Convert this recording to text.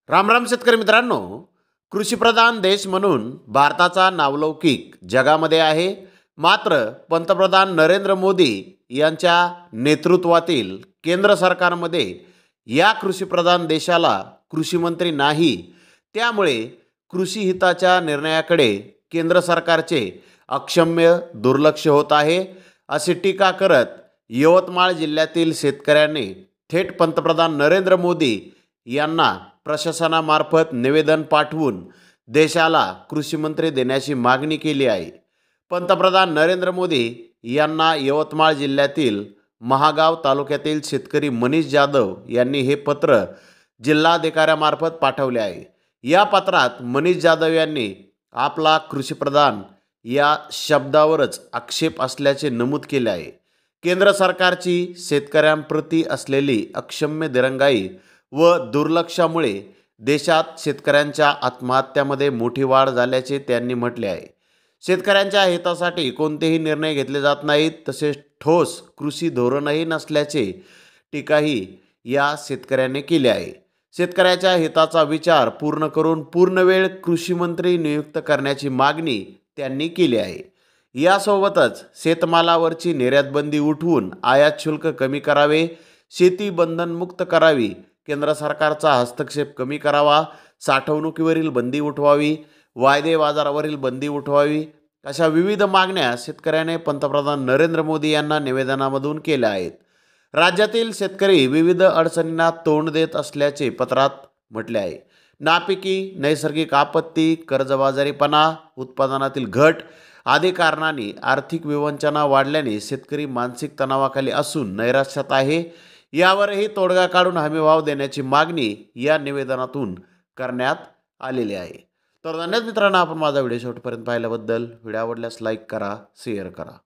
राम राम शेतकरी मित्रांनो, कृषीप्रधान देश म्हणून भारताचा नावलौकिक जगामध्ये आहे. मात्र पंतप्रधान नरेंद्र मोदी यांच्या नेतृत्वातील केंद्र सरकारमध्ये या कृषीप्रधान देशाला कृषीमंत्री नाही. त्यामुळे कृषी हिताच्या निर्णयाकडे केंद्र सरकारचे अक्षम्य दुर्लक्ष होत आहे, अशी टीका करत यवतमाळ जिल्ह्यातील शेतकऱ्यांनी थेट पंतप्रधान नरेंद्र मोदी यांना प्रशासनामार्फत निवेदन पाठवून देशाला कृषीमंत्री देण्याची मागणी केली आहे. पंतप्रधान नरेंद्र मोदी यांना यवतमाळ जिल्ह्यातील महागाव तालुक्यातील शेतकरी मनीष जाधव यांनी हे पत्र जिल्हाधिकाऱ्यामार्फत पाठवले आहे. या पत्रात मनीष जाधव यांनी आपला कृषीप्रधान या शब्दावरच आक्षेप असल्याचे नमूद केले आहे. केंद्र सरकारची शेतकऱ्यांप्रती असलेली अक्षम्य दिरंगाई व दुर्लक्षामुळे देशात शेतकऱ्यांच्या आत्महत्यामध्ये मोठी वाढ झाल्याचे त्यांनी म्हटले आहे. शेतकऱ्यांच्या हितासाठी कोणतेही निर्णय घेतले जात नाहीत, तसेच ठोस कृषी धोरणही नसल्याचे टीकाही या शेतकऱ्यांनी केली आहे. शेतकऱ्याच्या हिताचा विचार पूर्ण करून पूर्णवेळ कृषीमंत्री नियुक्त करण्याची मागणी त्यांनी केली आहे. यासोबतच शेतमालावरची निर्यातबंदी उठवून आयात शुल्क कमी करावे, शेती बंधनमुक्त करावी, केंद्र सरकारचा हस्तक्षेप कमी करावा, साठवणुकीवरील बंदी उठवावी, वायदे बाजारावरील बंदी उठवावी, अशा विविध मागण्या शेतकऱ्याने पंतप्रधान नरेंद्र मोदी यांना निवेदनामधून केल्या आहेत. राज्यातील शेतकरी विविध अडचणींना तोंड देत असल्याचे पत्रात म्हटले आहे. नापिकी, नैसर्गिक आपत्ती, कर्जबाजारीपणा, उत्पादनातील घट आदी कारणांनी आर्थिक विवंचना वाढल्याने शेतकरी मानसिक तणावाखाली असून नैराश्यात आहे. यावरही तोडगा काढून हमीभाव देण्याची मागणी या निवेदनातून करण्यात आलेली आहे. तर धन्यवाद मित्रांनो, आपण माझा व्हिडिओ शेवटपर्यंत पाहिल्याबद्दल. व्हिडिओ आवडल्यास लाईक करा, शेअर करा.